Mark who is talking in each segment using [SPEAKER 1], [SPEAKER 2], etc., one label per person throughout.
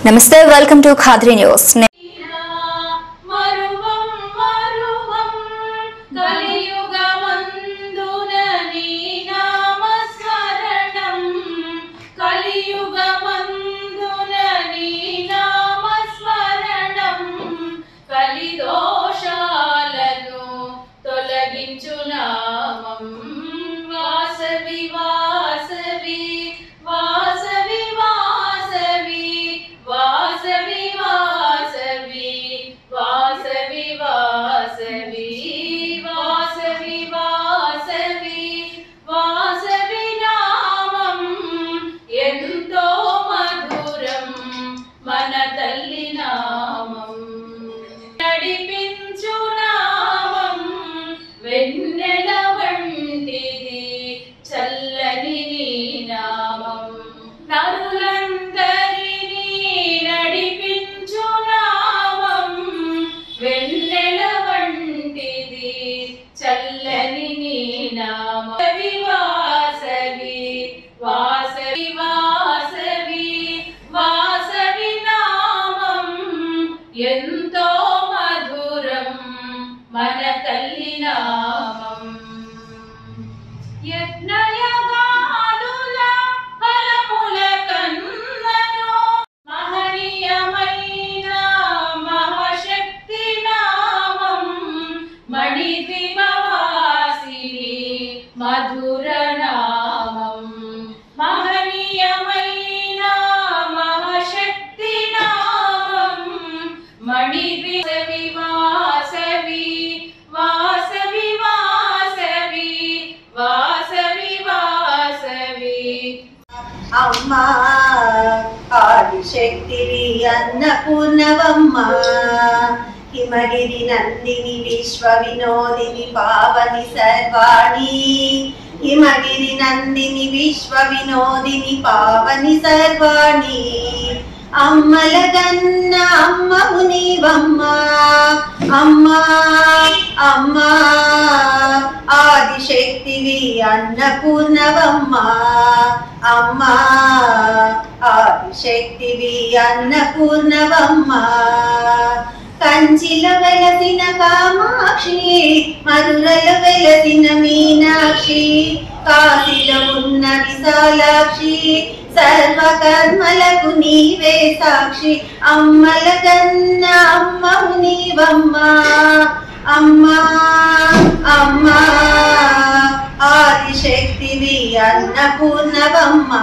[SPEAKER 1] Namaste, welcome to Khadri News.
[SPEAKER 2] అమ్మా ఆదిశక్తివి అన్నపూర్ణవమ్మ హిమగిరి నందిని విశ్వ వినోదిని పావని సర్వాణి హిమగిరి నందిని విశ్వ వినోదిని పావని సర్వాణి అమ్మల గన్న అమ్మవు నీవమ్మ అమ్మా అమ్మా ఆదిశక్తివి అన్నపూర్ణవమ్మ అమ్మా ఆదిశక్తివి అన్నపూర్ణవమ్మ కంచిలో వెలసిన కామాక్షి మధురలో వెలసిన మీనాక్షి కాశీలో ఉన్న విశాలాక్షి సర్వకర్మలకు నీవే సాక్షి అమ్మల గన్న అమ్మవు నీవమ్మ అమ్మా అమ్మా ఆదిశక్తివి అన్నపూర్ణవమ్మ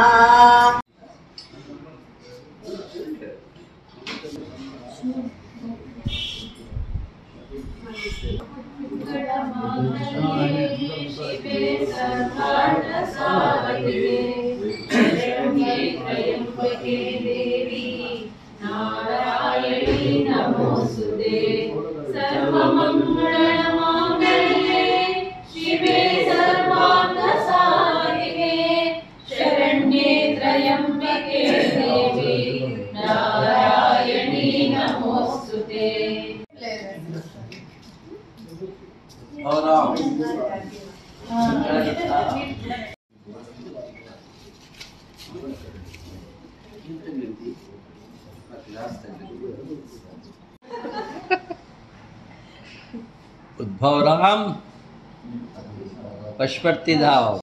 [SPEAKER 3] नारायणी नमोस्तुते सर्वमंगलमांगल्ये शिवे सर्वार्थसाधिके शरण्ये त्र्यंबके देवी नारायणी नमोस्तुते
[SPEAKER 4] उद्भव राम पशुपति धाव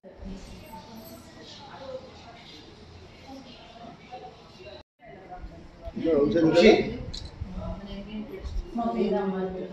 [SPEAKER 3] కన్యకామరు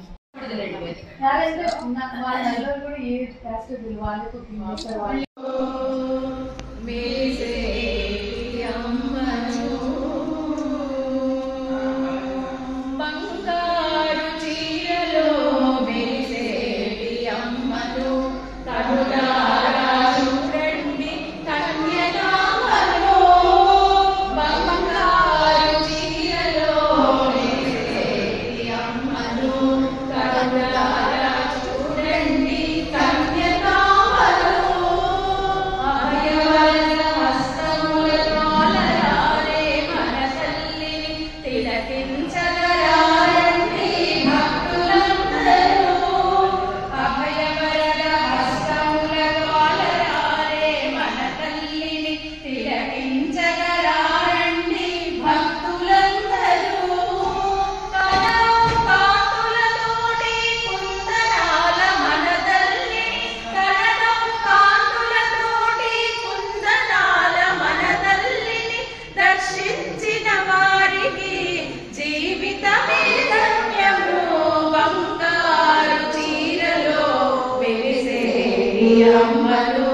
[SPEAKER 3] అమ్మను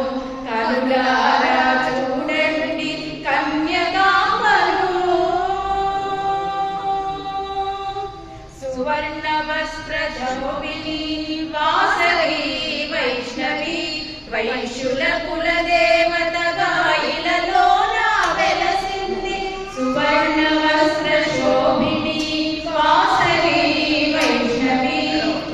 [SPEAKER 3] కనులారా చూడండి కన్యకాంబను. సువర్ణ వస్త్ర శోభిని వాసవి వైష్ణవి వైశ్యుల కుల దేవతగా ఇలలో నా వెలసింది. సువర్ణ వస్త్ర శోభిని వాసవి వైష్ణవి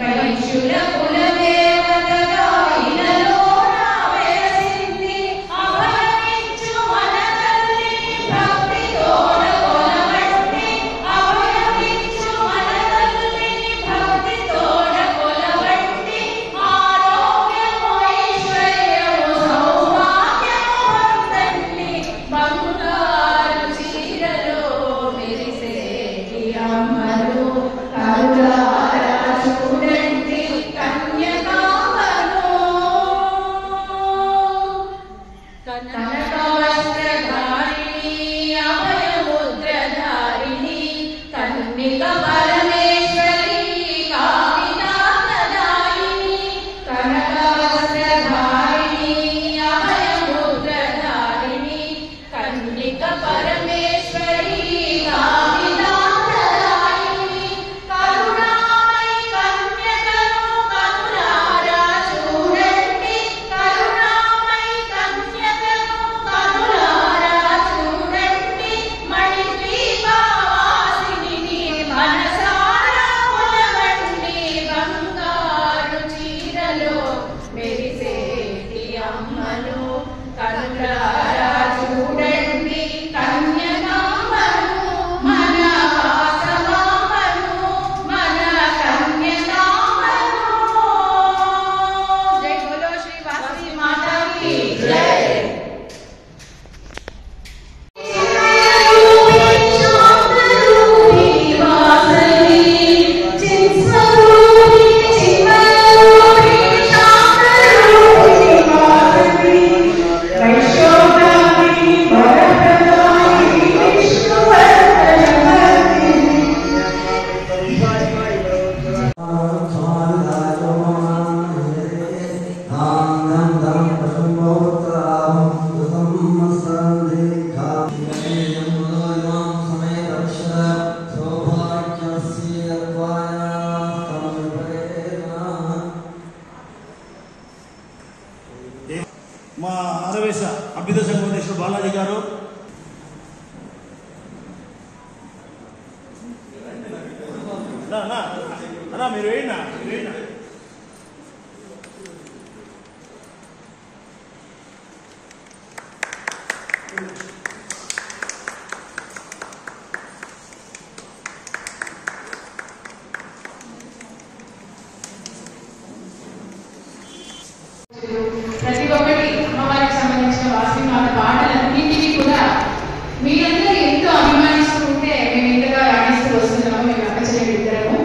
[SPEAKER 3] వైశ్యుల కుల దేవతగా ఇలలో నా వెలసింది. అభయమిచ్చు మన తల్లి భక్తితోడ కొలవండి. అభయమిచ్చు మన తల్లి భక్తితోడ కొలవండి. ఆరోగ్యము ఐశ్వర్యము సౌభాగ్యము పొందండి. బంగారు చీరలో మెరిసేటి అమ్మను కనులారా చూడండి కన్యకాంబను. కనకవస్త్రధారిణి అభయముద్రధారిణి కన్నిక పరమేశ్వరి కామినాథదాయిని. కనకవస్త్రధారిణి అభయముద్రధారిణి కన్నిక పరమేశ్వరి కామినాథదాయిని. కరుణామయి కన్యకను కనులారా చూడండి. కరుణామయి కన్యకను కనులారా చూడండి. మణిద్వీపవాసిని మనసారా కొలవండి. బంగారు చీరలో మెరిసేటి అమ్మను కనులారా చూడండి కన్యకాంబను. మన వాసవాంబను మన కన్యకాంబను. జై బోలో శ్రీ వాసవి మాతాకి జై.
[SPEAKER 4] మా ఆరవేశ అభ్యుదయ సంఘోదేశ్వర బాలాజీ గారు, మీరు వేయండి.
[SPEAKER 3] ప్రతి ఒక్కటి అమ్మవారికి సంబంధించిన వాసవి మాత పాటలన్నింటినీ కూడా మీరందరూ ఎంతో అభిమానిస్తూ ఉంటే మేము ఇంతగా రాణిస్తూ వస్తున్నాము. మేము అక్కచెల్లెలు ఇద్దరము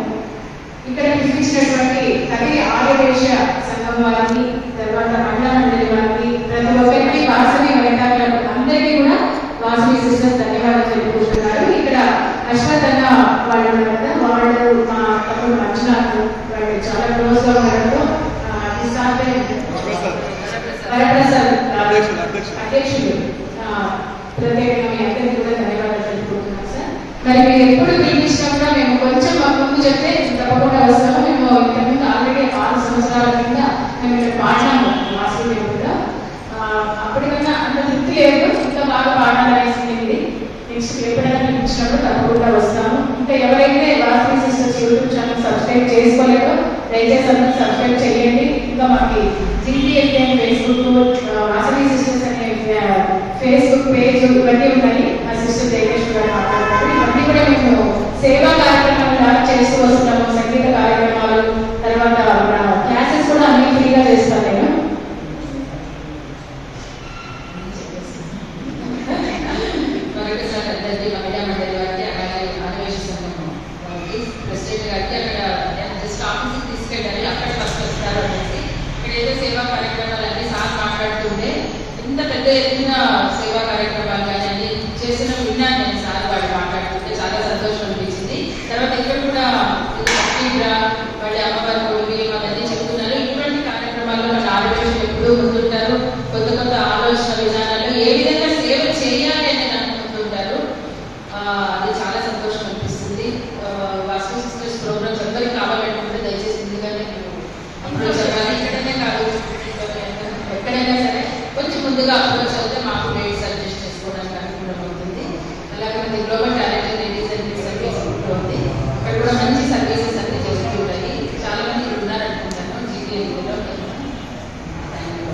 [SPEAKER 3] ఇక్కడ పిలిపించినటువంటి కవి ఆర్యవేశ సంఘం వారిని, తర్వాత మహిళా మండలి వారిని, ప్రతి ఒక్కరికి వాసవి వైతాకులకు అందరికీ కూడా వాసవి సిస్టర్స్ ధన్యవాదాలు తెలుపుకుంటున్నారు. ఇక్కడ అశ్వత్ అన్న వాళ్ళు ఉన్నారు, వాళ్ళు మా తమ్ముడు మంచునాథ్, వాళ్ళు చాలా క్లోజ్ గా ఉండడంతో వరప్రసాద్ అధ్యక్షులు ప్రత్యేకంగా మీ అందరికీ కూడా ధన్యవాదాలు తెలుపుకుంటున్నాం సార్. మరి మీరు ఎప్పుడు పిలిపించినా కూడా మేము కొంచెం మాకు ముందు చెప్తే తప్పకుండా వస్తాము. మేము ఇంతకుముందు ఆల్రెడీ 6 సంవత్సరాల కింద మేము ఇక్కడ పాడినాము వాసవి కూడా. అప్పటికన్నా అంత తృప్తి లేదు, ఇంకా బాగా పాడాలనేసింది. నెక్స్ట్ ఎప్పుడైనా పిలిపించినప్పుడు తప్పకుండా వస్తాము. ఇంకా ఎవరైతే Vasavi sisters YouTube channel subscribe చేసుకోలేదో దయచేసి అందరూ సబ్స్క్రైబ్ చేయండి. ఇంకా మాకు జిపిఎస్ఏ ఫేస్బుక్, వాసవి సిస్టర్స్ అనే ఫేస్బుక్ పేజ్ ఇవన్నీ ఉన్నాయి. మా సిస్టర్ జయకేశ్వర్ గారు మాట్లాడుతున్నారు. ఇవన్నీ కూడా మేము సేవా కార్యక్రమాలు చేస్తూ వస్తున్నాము. సంగీత కార్యక్రమాలు, తర్వాత క్లాసెస్ కూడా అన్ని ఫ్రీగా చేస్తాను నేను.
[SPEAKER 5] మరొకసారి మహిళా మండలి వారికి, అలాగే ఆదివేశ సంఘం ప్రెసిడెంట్ గారికి అక్కడ జస్ట్ ఆఫీస్కి తీసుకెళ్ళాలి, అక్కడ ఫస్ట్ వస్తారు అనేసి ఇక్కడ ఏదో సేవా కార్యక్రమాలు అన్ని సార్ మాట్లాడుతుంటే ఇంత పెద్ద ఎత్తున సేవా కార్యక్రమాలు కానీ అన్ని చేసిన విన్నాను నేను. సార్ వాళ్ళు మాట్లాడుతుంటే చాలా సంతోషం అనిపించింది. తర్వాత ఇక్కడ కూడా వాళ్ళ అమ్మవారి అవన్నీ చెప్తున్నారు. ఇటువంటి కార్యక్రమాల్లో మన ఆరోగ్యం ఎప్పుడూ ముందుంటారు. కొత్త కొత్త ఆలోచన విధానాలు ఏ విధంగా సేవ చేయాలి అని అనుకుంటుంటారు. అది చాలా సంతోషం అనిపిస్తుంది. వాసవి సిస్టర్స్ ప్రోగ్రామ్స్ అందరికీ కావాలనుకుంటే దయచేసి ముందుగానే అప్రోచ్ అవ్వాలి. ఇక్కడనే కాదు, ఎక్కడైనా సరే కొంచెం ముందుగా అప్రోచ్ అవుతే మాకు డేట్ సజెస్ట్ చేసుకోవడానికి అనుకూలం అవుతుంది. అలాగే మనకి global talent ladies and service ఉంది. అక్కడ కూడా మంచి సర్వీసెస్ అన్ని చేస్తూ ఉంటాయి. చాలా మంది ఉన్నారనుకుంటాను జీపీఎల్లో.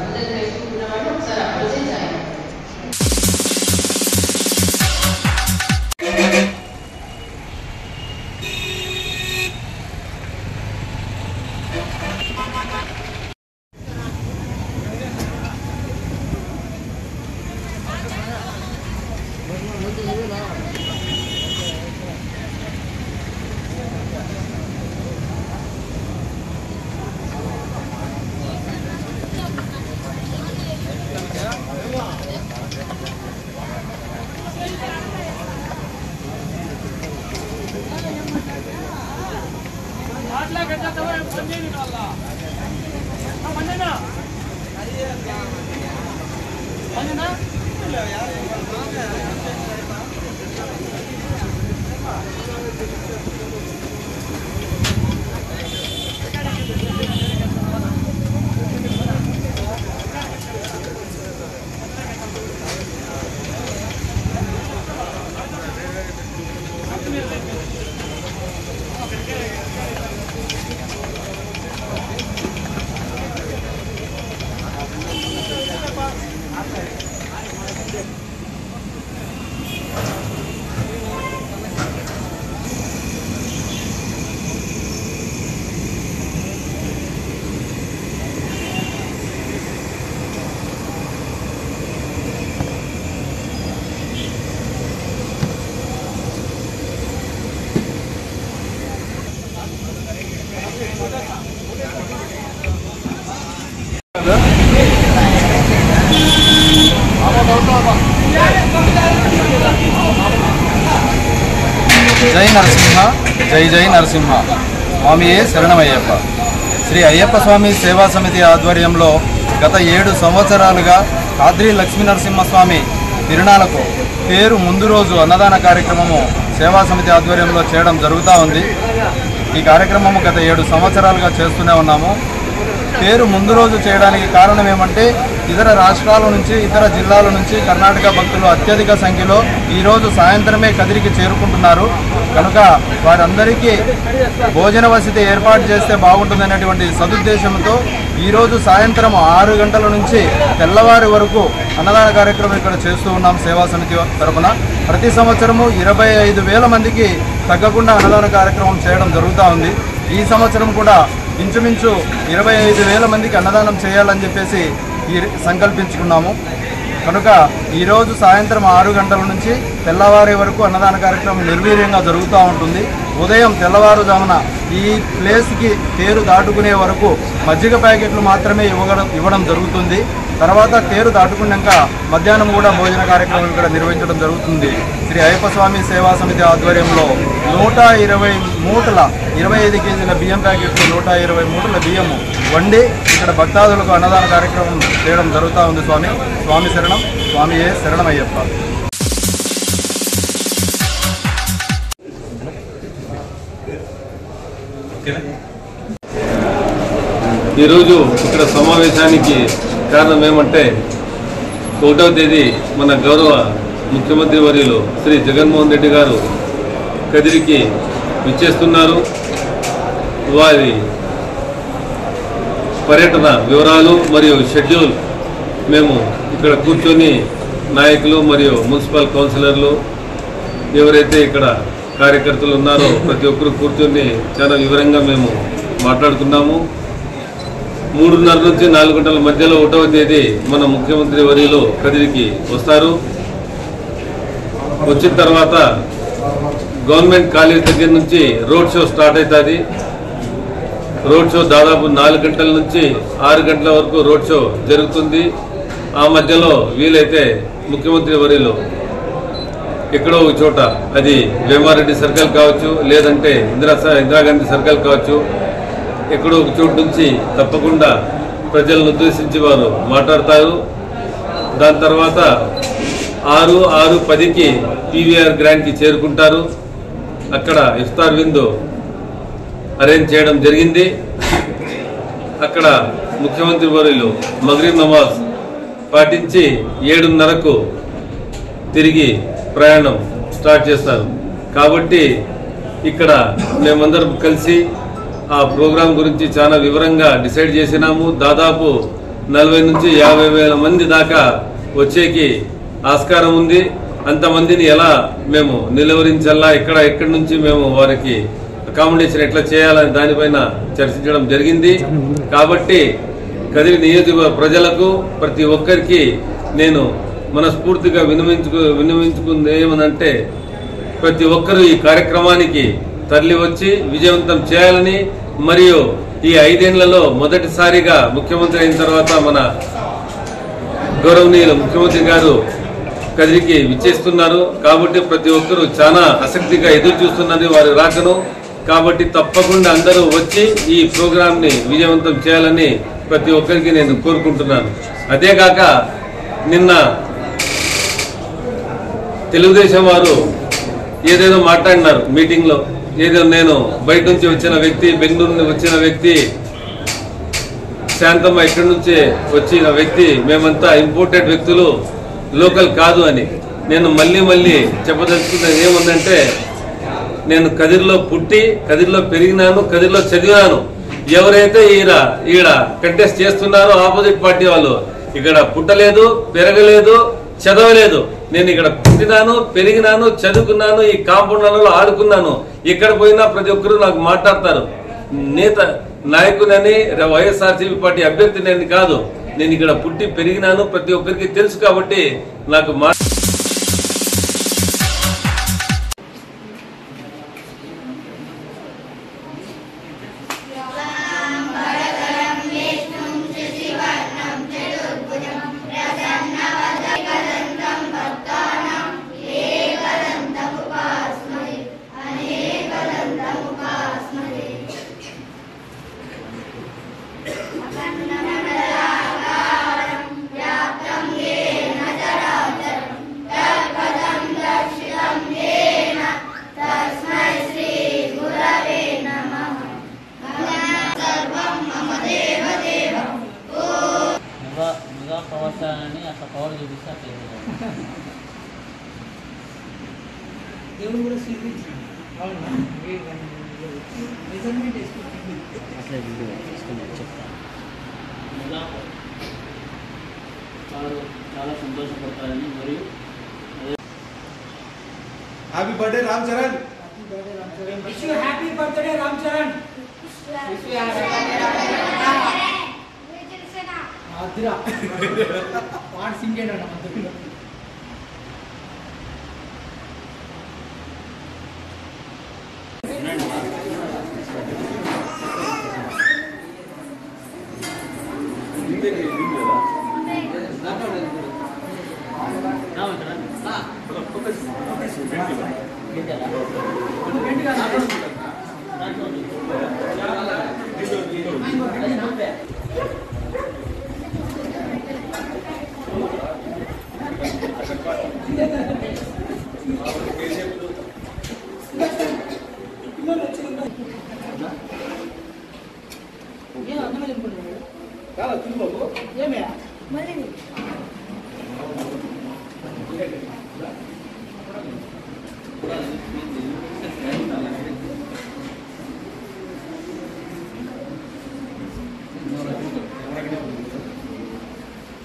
[SPEAKER 5] అందరూ చేసుకుంటున్న వాళ్ళు ఒకసారి అప్రోచ్ చేయాలి.
[SPEAKER 6] జై నరసింహ, జై జై నరసింహ. స్వామియే శరణమయ్యప్ప. శ్రీ అయ్యప్ప స్వామి సేవా సమితి ఆధ్వర్యంలో గత 7 సంవత్సరాలుగా ఖాద్రి లక్ష్మీ నరసింహస్వామి తిరునాళ్లకు పేరు ముందు రోజు అన్నదాన కార్యక్రమము సేవా సమితి ఆధ్వర్యంలో చేయడం జరుగుతూ ఉంది. ఈ కార్యక్రమము గత 7 సంవత్సరాలుగా చేస్తూనే ఉన్నాము. పేరు ముందు రోజు చేయడానికి కారణం ఏమంటే ఇతర రాష్ట్రాల నుంచి, ఇతర జిల్లాల నుంచి కర్ణాటక భక్తులు అత్యధిక సంఖ్యలో ఈరోజు సాయంత్రమే కదిరికి చేరుకుంటున్నారు. కనుక వారందరికీ భోజన వసతి ఏర్పాటు చేస్తే బాగుంటుందనేటువంటి సదుద్దేశంతో ఈరోజు సాయంత్రం 6 గంటల నుంచి తెల్లవారి వరకు అన్నదాన కార్యక్రమం ఇక్కడ చేస్తూ ఉన్నాం. సేవా సమితి తరఫున ప్రతి సంవత్సరము 25,000 మందికి తగ్గకుండా అన్నదాన కార్యక్రమం చేయడం జరుగుతూ ఉంది. ఈ సంవత్సరం కూడా ఇంచుమించు 25,000 మందికి అన్నదానం చేయాలని చెప్పేసి సంకల్పించుకున్నాము. కనుక ఈరోజు సాయంత్రం 6 గంటల నుంచి తెల్లవారే వరకు అన్నదాన కార్యక్రమం నిర్వీర్యంగా జరుగుతూ ఉంటుంది. ఉదయం తెల్లవారుజామున ఈ ప్లేస్కి తేరు దాటుకునే వరకు మజ్జిగ ప్యాకెట్లు మాత్రమే ఇవ్వడం జరుగుతుంది. తర్వాత తేరు దాటుకున్నాక మధ్యాహ్నం కూడా భోజన కార్యక్రమం ఇక్కడ నిర్వహించడం జరుగుతుంది. శ్రీ అయ్యప్ప స్వామి సేవా సమితి ఆధ్వర్యంలో 120 మూటల 25 కేజీల బియ్యం ప్యాకెట్లు, 120 మూటల బియ్యము వండి ఇక్కడ భక్తాదులకు అన్నదాన కార్యక్రమం చేయడం జరుగుతూ ఉంది. స్వామి శరణం, స్వామియే శరణమయ్యప్ప.
[SPEAKER 7] ఈరోజు ఇక్కడ సమావేశానికి కారణం ఏమంటే 1వ తేదీ మన గౌరవ ముఖ్యమంత్రి వర్యులు శ్రీ జగన్మోహన్ రెడ్డి గారు కదిరికి విచ్చేస్తున్నారు. వారి పర్యటన వివరాలు మరియు షెడ్యూల్ మేము ఇక్కడ కూర్చొని నాయకులు మరియు మున్సిపల్ కౌన్సిలర్లు ఎవరైతే ఇక్కడ కార్యకర్తలు ఉన్నారో ప్రతి ఒక్కరు కూర్చొని చాలా వివరంగా మేము మాట్లాడుకున్నాము. 3:30 నుంచి 4 గంటల మధ్యలో 1వ తేదీ మన ముఖ్యమంత్రి వర్యులు కదిరికి వస్తారు. వచ్చిన తర్వాత గవర్నమెంట్ కాలేజ్ దగ్గర నుంచి రోడ్ షో స్టార్ట్ అవుతుంది. రోడ్ షో దాదాపు 4 గంటల నుంచి 6 గంటల వరకు రోడ్ షో జరుగుతుంది. ఆ మధ్యలో వీలైతే ముఖ్యమంత్రి వర్యులు ఎక్కడో ఒక చోట, అది వేమారెడ్డి సర్కిల్ కావచ్చు, లేదంటే ఇందిరాగాంధీ సర్కిల్ కావచ్చు, ఎక్కడో ఒక చోటు నుంచి తప్పకుండా ప్రజలను ఉద్దేశించి వారు మాట్లాడతారు. దాని తర్వాత 6:10కి పీవీఆర్ గ్రాండ్కి చేరుకుంటారు. అక్కడ ఇఫ్తార్ విందు అరేంజ్ చేయడం జరిగింది. అక్కడ ముఖ్యమంత్రి వర్యులు మగ్రిబ్ నమాజ్ పాటించి 7:30కు తిరిగి ప్రయాణం స్టార్ట్ చేస్తారు. కాబట్టి ఇక్కడ మేమందరం కలిసి ఆ ప్రోగ్రాం గురించి చాలా వివరంగా డిసైడ్ చేసినాము. దాదాపు 40 నుంచి 50 వేల మంది దాకా వచ్చేకి ఆస్కారం ఉంది. అంతమందిని ఎలా మేము నిలువరించాలా, ఎక్కడి నుంచి మేము వారికి అకామిడేషన్ ఎట్లా చేయాలని దానిపైన చర్చించడం జరిగింది. కాబట్టి కదిరి నియోజకవర్గ ప్రజలకు ప్రతి ఒక్కరికి నేను మనస్ఫూర్తిగా విన్నవించుకుంది ఏమనంటే, ప్రతి ఒక్కరూ ఈ కార్యక్రమానికి తరలి వచ్చి విజయవంతం చేయాలని, మరియు ఈ 5 ఏళ్లలో మొదటిసారిగా ముఖ్యమంత్రి అయిన తర్వాత మన గౌరవనీయులు ముఖ్యమంత్రి గారు కదిరికి విచ్చేస్తున్నారు. కాబట్టి ప్రతి ఒక్కరూ చాలా ఆసక్తిగా ఎదురు చూస్తున్నది వారి రాకను. కాబట్టి తప్పకుండా అందరూ వచ్చి ఈ ప్రోగ్రాంని విజయవంతం చేయాలని ప్రతి ఒక్కరికి నేను కోరుకుంటున్నాను. అదేగాక నిన్న తెలుగుదేశం వారు ఏదేదో మాట్లాడినారు మీటింగ్లో. ఏదో నేను బయట నుంచి వచ్చిన వ్యక్తి, బెంగళూరు నుంచి వచ్చిన వ్యక్తి, శాంతమ్మ ఇక్కడి నుంచే వచ్చిన వ్యక్తి, మేమంతా ఇంపోర్టెడ్ వ్యక్తులు, లోకల్ కాదు అని. నేను మళ్ళీ చెప్పదలుచుకున్నది ఏముందంటే, నేను కదిరిలో పుట్టి కదిరిలో పెరిగినాను, కదిరిలో చదివినాను. ఎవరైతే ఈడ కంటెస్ట్ చేస్తున్నారో ఆపోజిట్ పార్టీ వాళ్ళు ఇక్కడ పుట్టలేదు, పెరగలేదు, చదవలేదు. నేను ఇక్కడ పుట్టినాను, పెరిగినాను, చదువుకున్నాను, ఈ కాంపౌండ్లలో ఆడుకున్నాను. ఇక్కడ పోయినా ప్రతి ఒక్కరు నాకు మాట్లాడతారు. నాయకునని, వైఎస్ఆర్సీపీ పార్టీ అభ్యర్థిని కాదు. నేను ఇక్కడ పుట్టి పెరిగినాను, ప్రతి ఒక్కరికి తెలుసు. కాబట్టి నాకు
[SPEAKER 8] ప్రవర్తనని అట్లా పవర్ చూపిస్తే అట్లా దేవుడు కూడా చాలా సంతోషపడతారని. మరియు
[SPEAKER 9] happy birthday Ram Charan.
[SPEAKER 8] Happy birthday Ram Charan. వాడు సింగేడు మధ్యలో.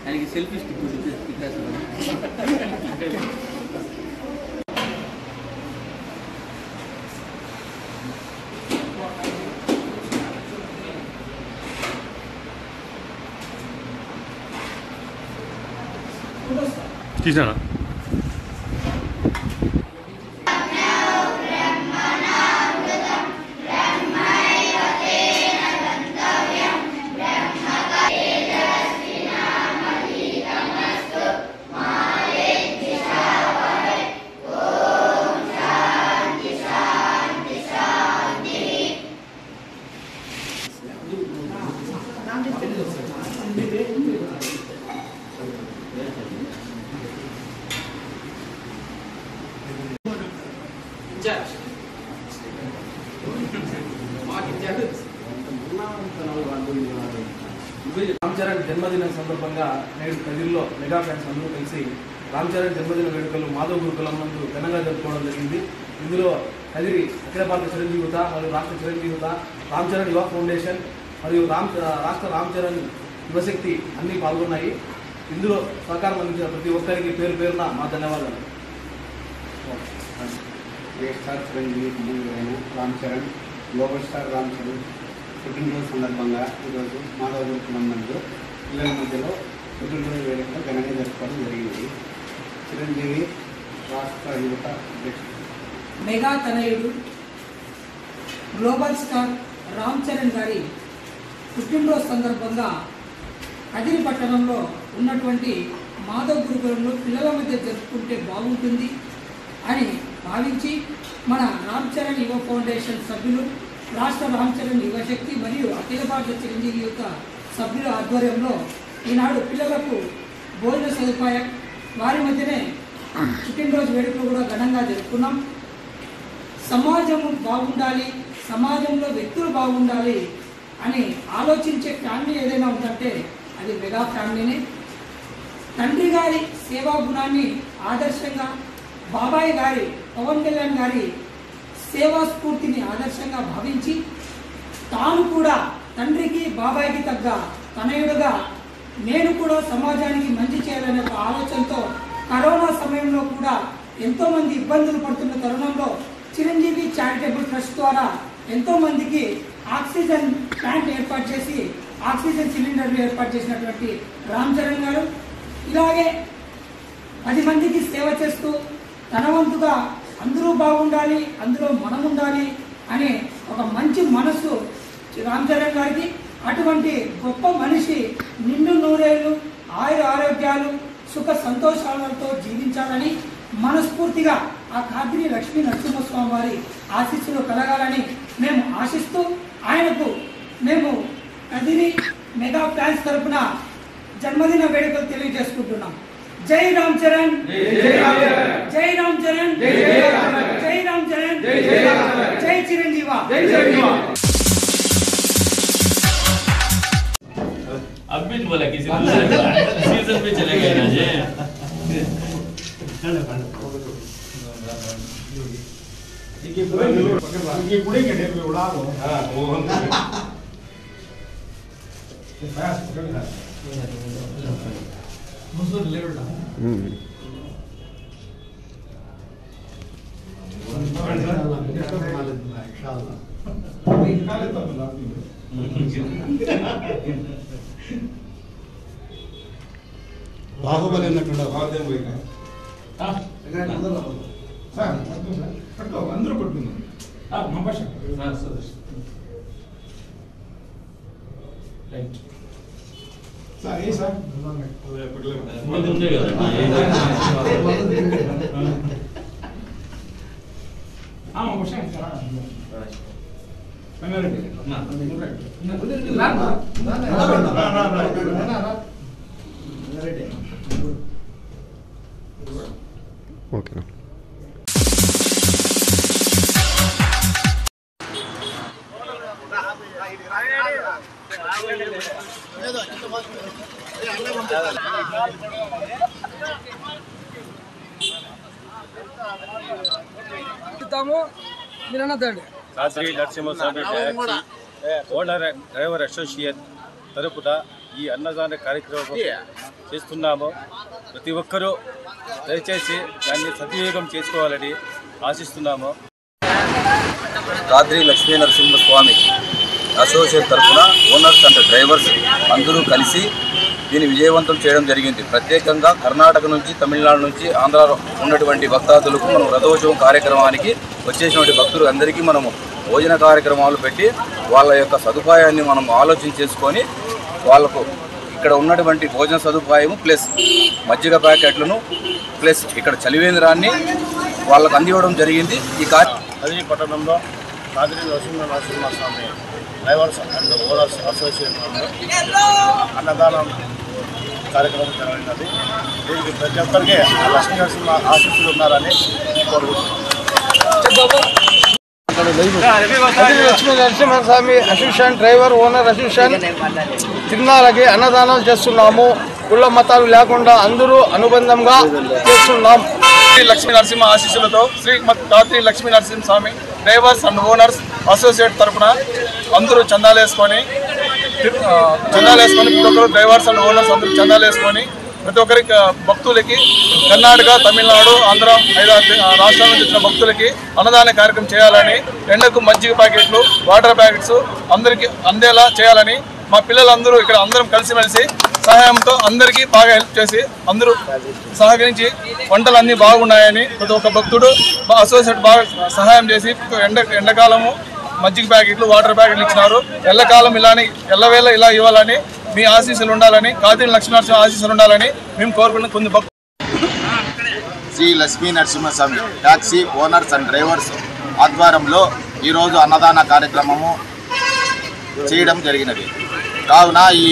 [SPEAKER 10] ఆయనకి సెల్ఫీ స్టిక్
[SPEAKER 7] తీసానా?
[SPEAKER 9] రామ్ చరణ్ జన్మదినం సందర్భంగా నేడు కదిరిలో మెగా ఫ్యాన్స్ అందరూ కలిసి రామ్ చరణ్ జన్మదిన వేడుకలు మాధవ్ గురుకులం నందు ఘనంగా జరుపుకోవడం జరిగింది. ఇందులో కదిరి అఖిల భారత చిరంజీవిత మరియు రాష్ట్ర చిరంజీవిత రామ్ చరణ్ యువ ఫౌండేషన్ మరియు రాష్ట్ర రామ్ చరణ్ యువశక్తి అన్నీ పాల్గొన్నాయి. ఇందులో సహకారం అందించిన ప్రతి ఒక్కరికి పేరు పేరున మా ధన్యవాదాలు.
[SPEAKER 10] స్టార్ చిరంజీవి కుమారుడైన రామ్ చరణ్ గ్లోబల్ స్టార్ రామ్ చరణ్ పుట్టినరోజు సందర్భంగా ఈరోజు మాధవ గురుకులం నందు పిల్లల మధ్యలో పుట్టినరోజు వేడుకలు ఘనంగా జరుపుకోవడం జరిగింది. చిరంజీవి రాష్ట్ర యువత అధ్యక్షుడు
[SPEAKER 8] మెగా తనయుడు గ్లోబల్ స్టార్ రామ్ చరణ్ గారి పుట్టినరోజు సందర్భంగా కదిరి పట్టణంలో ఉన్నటువంటి మాధవ్ గురుకులంలో పిల్లల మధ్య జరుపుకుంటే బాగుంటుంది అని భావించి మన రామ్ చరణ్ యువ ఫౌండేషన్ సభ్యులు, రాష్ట్ర రామ్ చరణ్ యువశక్తి మరియు అఖిల భారత చిరంజీవి యొక్క సభ్యుల ఆధ్వర్యంలో ఈనాడు పిల్లలకు భోజన సదుపాయం, వారి మధ్యనే పుట్టినరోజు వేడుకలు కూడా ఘనంగా జరుపుకున్నాం. సమాజము బాగుండాలి, సమాజంలో వ్యక్తులు బాగుండాలి అని ఆలోచించే ఫ్యామిలీ ఏదైనా ఉందంటే అది మెగా ఫ్యామిలీనే. తండ్రి గారి సేవా గుణాన్ని ఆదర్శంగా, బాబాయ్ గారి పవన్ కళ్యాణ్ గారి సేవా స్ఫూర్తిని ఆదర్శంగా భావించి తాను కూడా తండ్రికి బాబాయ్కి తగ్గ తనయుడుగా నేను కూడా సమాజానికి మంచి చేయాలనే ఒక ఆలోచనతో కరోనా సమయంలో కూడా ఎంతోమంది ఇబ్బందులు పడుతున్న తరుణంలో చిరంజీవి చారిటబుల్ ట్రస్ట్ ద్వారా ఎంతోమందికి ఆక్సిజన్ ప్లాంట్ ఏర్పాటు చేసి ఆక్సిజన్ సిలిండర్లు ఏర్పాటు చేసినటువంటి రామ్ చరణ్ గారు ఇలాగే 10 మందికి సేవ చేస్తూ తన వంతుగా అందరూ బాగుండాలి, అందులో మనం ఉండాలి అనే ఒక మంచి మనసు రామ్ చరణ్ గారికి. అటువంటి గొప్ప మనిషి నిండు నూరేళ్ళు ఆయుర ఆరోగ్యాలు సుఖ సంతోషాలతో జీవించాలని మనస్ఫూర్తిగా ఆ ఖాద్రి లక్ష్మీ నరసింహస్వామి వారి ఆశీస్సులు కలగాలని మేము ఆశిస్తూ ఆయనకు మేము కదిరి మెగా ఫ్యాన్స్ తరపున జన్మదిన వేడుకలు తెలియజేసుకుంటున్నాం. జై రామ్ చరణ్, జై రామ్ చరణ్, జై రామ్ చరణ్, జై చిరంజీవ.
[SPEAKER 11] अब भी बोला किसी सीजन पे चले गए ना जी.
[SPEAKER 12] ये पूरे के डेट में उड़ा दो. हाँ वो हम मुझे ले उड़ा.
[SPEAKER 10] బాహుబలి అన్నట్టు
[SPEAKER 12] అందరూ కొట్టుకున్నారు. సార్ ఏ సార్
[SPEAKER 11] ముందే కదా
[SPEAKER 10] ఓకేనా.
[SPEAKER 7] Khadri Narasimhaswamy owner driver associate తరపున ఈ అన్నదాన కార్యక్రమం చేస్తున్నాము. ప్రతి ఒక్కరూ దయచేసి దాన్ని సద్వినియోగం చేసుకోవాలని ఆశిస్తున్నాము.
[SPEAKER 6] ఖాద్రి లక్ష్మీ నరసింహస్వామి అసోసియేట్ తరఫున ఓనర్స్ అండ్ డ్రైవర్స్ అందరూ కలిసి దీన్ని విజయవంతం చేయడం జరిగింది. ప్రత్యేకంగా కర్ణాటక నుంచి, తమిళనాడు నుంచి, ఆంధ్రాలో ఉన్నటువంటి భక్తాదులకు మనం రథోత్సవం కార్యక్రమానికి వచ్చేసినటువంటి భక్తులు అందరికీ మనము భోజన కార్యక్రమాలు పెట్టి వాళ్ళ యొక్క సదుపాయాన్ని మనం ఆలోచన చేసుకొని వాళ్ళకు ఇక్కడ ఉన్నటువంటి భోజన సదుపాయము ప్లస్ మజ్జిగ ప్యాకెట్లను ప్లస్ ఇక్కడ చలివేంద్రాన్ని వాళ్ళకు అందివ్వడం జరిగింది. ఈ
[SPEAKER 13] కదిరి పట్టణంలో Khadri Narasimhaswamy drivers and owners association అన్నదానం కార్యక్రమం జరిగినది. దీనికి ప్రతి ఒక్కరికి లక్ష్మీ నరసింహ ఆశీస్సులు ఉన్నారని కోరుకుంటున్నాను.
[SPEAKER 6] Lakshmi Narasimhaswamy association driver owner association తిరునాళ్ళకి అన్నదానం చేస్తున్నాము. కుల మతాలు లేకుండా అందరూ అనుబంధంగా చేస్తున్నాం. శ్రీ లక్ష్మీ నరసింహ ఆశీస్సులతో శ్రీమద్ కాత్రి Lakshmi Narasimhaswamy drivers and owners associate తరఫున అందరూ చందాలు వేసుకొని ప్రతి ఒక్కరు డ్రైవర్స్ అండ్ ఓనర్స్ అందరూ చందాలు వేసుకొని ప్రతి ఒక్కరికి భక్తులకి కర్ణాటక, తమిళనాడు, ఆంధ్ర, 5 రాష్ట్రాల నుంచి వచ్చిన భక్తులకి అన్నదాన కార్యక్రమం చేయాలని, ఎండకు మజ్జిగ ప్యాకెట్లు, వాటర్ ప్యాకెట్స్ అందరికీ అందేలా చేయాలని మా పిల్లలందరూ ఇక్కడ అందరం కలిసిమెలిసి సహాయంతో అందరికీ బాగా హెల్ప్ చేసి అందరూ సహకరించి వంటలు అన్నీ బాగున్నాయని ప్రతి ఒక్క భక్తుడు అసోసియేట్ బాగా సహాయం చేసి ఎండాకాలము మజ్జిగ ప్యాకెట్లు, వాటర్ ప్యాకెట్లు ఇచ్చినారు. ఎల్లకాలం ఇలానే ఎల్లవేళ ఇలా ఇవ్వాలని, మీ ఆశీస్సులు ఉండాలని, కాత్రి లక్ష్మీనరసింహ ఆశీస్సులు ఉండాలని మేము కోరుకున్న కొన్ని భక్తులు.
[SPEAKER 13] Shri Lakshmi Narasimhaswamy taxi owners and drivers ఆధ్వర్యంలో ఈరోజు అన్నదాన కార్యక్రమము చేయడం జరిగినది. కావున ఈ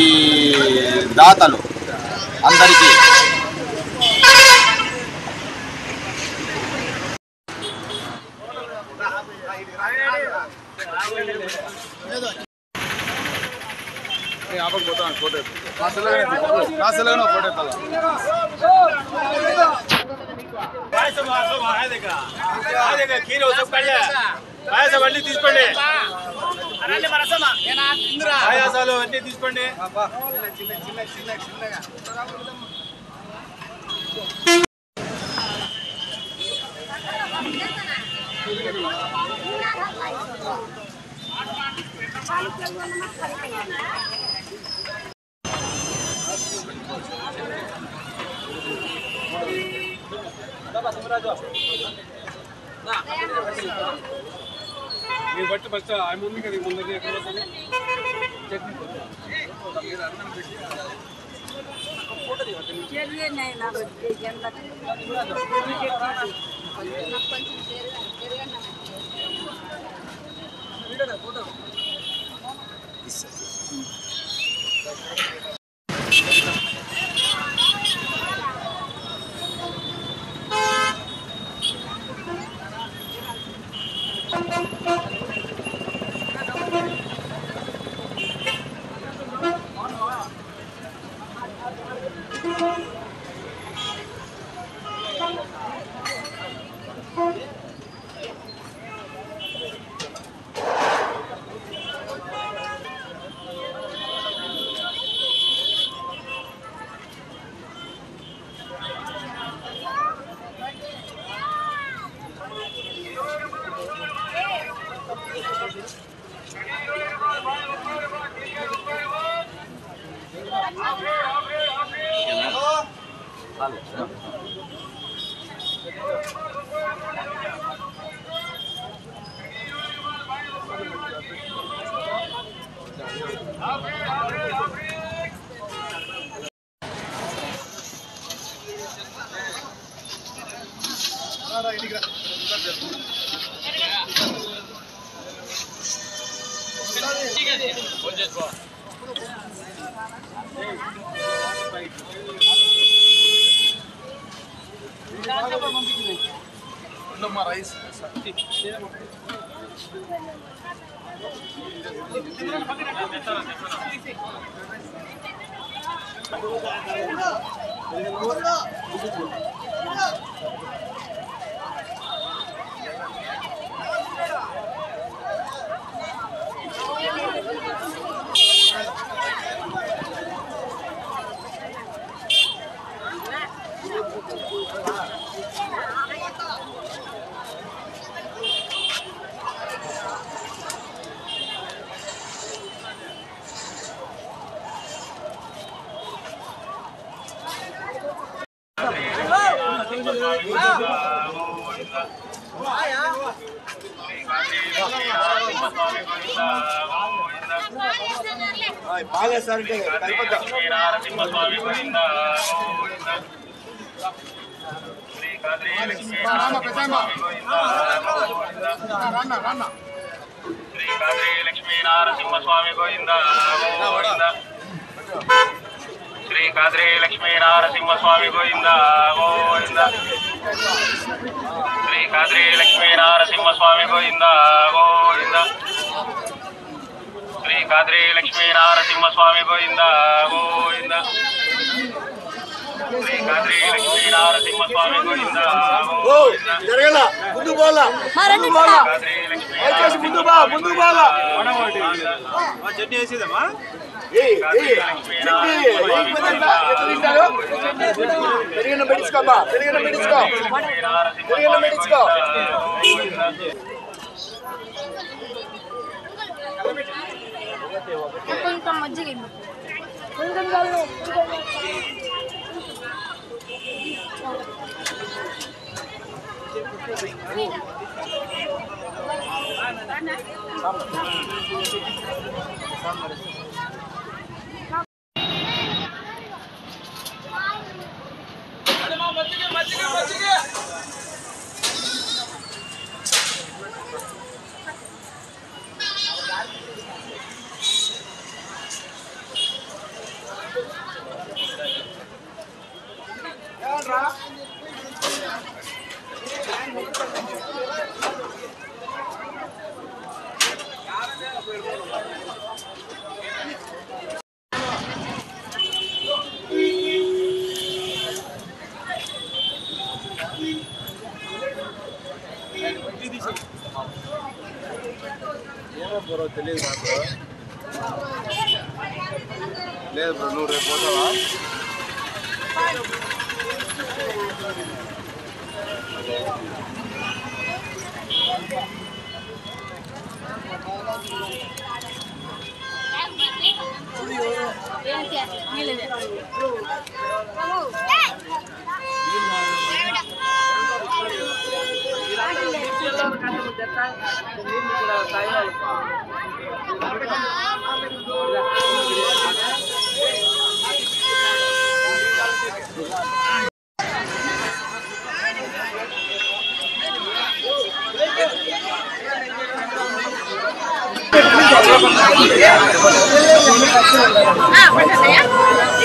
[SPEAKER 13] దాతలు అందరికీ
[SPEAKER 4] అన్ని తీసుకోండి, ఆయాసాలు అన్ని తీసుకోండి. మీరు బట్టి ఫస్ట్ ఆ ముందు కదా ముందు ఎక్కడ
[SPEAKER 14] శ్రీ కాద్రి లక్ష్మీ నారసింహస్వామి గోవింద గోవింద. శ్రీ కాద్రి లక్ష్మీ నారసింహస్వామి గోవింద గోవింద. శ్రీ కాద్రి లక్ష్మీ నారసింహస్వామి గోవింద గోవింద. శ్రీ కాద్రి లక్ష్మీ నారసింహస్వామి గోవింద గోవింద.
[SPEAKER 15] ముందు పోలా
[SPEAKER 14] చట్నీ వేసేదమ్మా.
[SPEAKER 6] తెలియదు నాకు. లేదు బ్రో, నువ్వు రేపు పోతావా?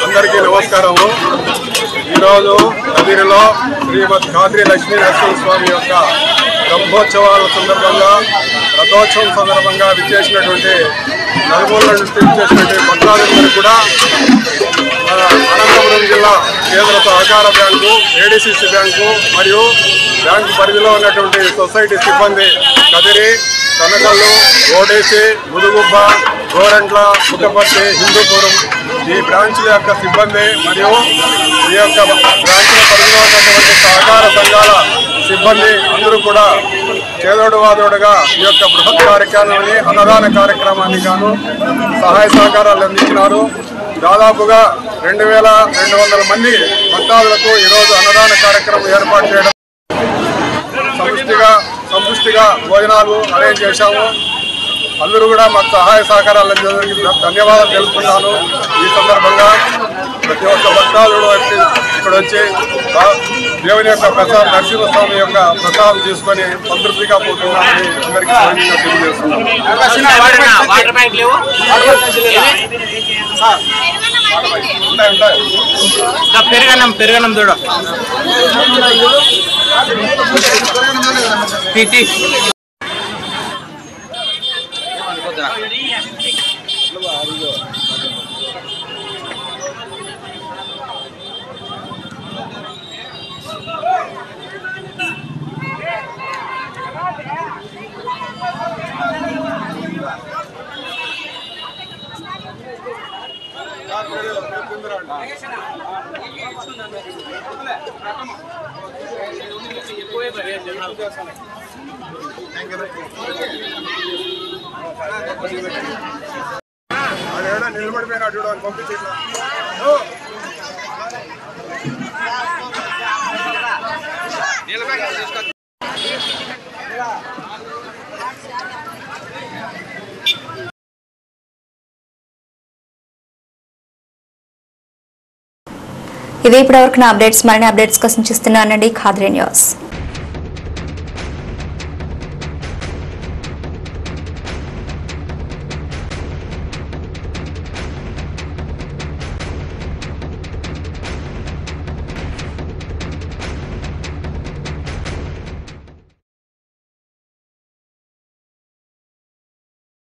[SPEAKER 16] అందరికీ నమస్కారము. ఈరోజు కదిరిలో శ్రీమద్ కాద్రి లక్ష్మీ నరసింహస్వామి యొక్క బ్రహ్మోత్సవాల సందర్భంగా, రథోత్సవం సందర్భంగా విచ్చేసినటువంటి నలుమూలల నుంచి విచ్చేసినటువంటి భక్తులందరూ కూడా అనంతపురం జిల్లా కేంద్ర సహకార బ్యాంకు, ఏడీసీసీ బ్యాంకు మరియు బ్యాంకు పరిధిలో ఉన్నటువంటి సొసైటీ సిబ్బంది కదిరి, కనకల్లు, ఓడేసి, ముదుగుబ్బ, గోరంట్ల, పుట్టపర్తి, హిందూపురం ఈ బ్రాంచ్ల యొక్క సిబ్బంది మరియు ఈ యొక్క బ్రాంచ్ల పరిధిలో ఉన్నటువంటి సహకార సంఘాల సిబ్బంది అందరూ కూడా చేదోడు వాదోడుగా ఈ యొక్క బృహత్ కార్యక్రమాన్ని, అన్నదాన కార్యక్రమాన్ని గాను సహాయ సహకారాలు అందించినారు. దాదాపుగా 2200 మంది భక్తాదులకు ఈరోజు అన్నదాన కార్యక్రమం ఏర్పాటు చేయడం, సంపుష్టిగా భోజనాలు అరేంజ్ చేశాము. అందరూ కూడా మాకు సహాయ సహకారాలు ధన్యవాదాలు తెలుపుతున్నాను. ఈ సందర్భంగా ప్రతి ఒక్క భక్తాదుడు ఇక్కడ వచ్చి దేవుని యొక్క ప్రసాద్ నరసింహస్వామి యొక్క ప్రసాదం తీసుకొని సంతృప్తిగా పోతున్నామని అందరికీ తెలియజేస్తున్నాను.
[SPEAKER 14] పెరగనం చూడ
[SPEAKER 16] నిలబడిపోయినా చూడని పంపించి
[SPEAKER 1] ఇదే ఇప్పటివరకు నా అప్డేట్స్. మరిన్ని అప్డేట్స్ కోసం చూస్తున్నానండి ఖాద్రి న్యూస్.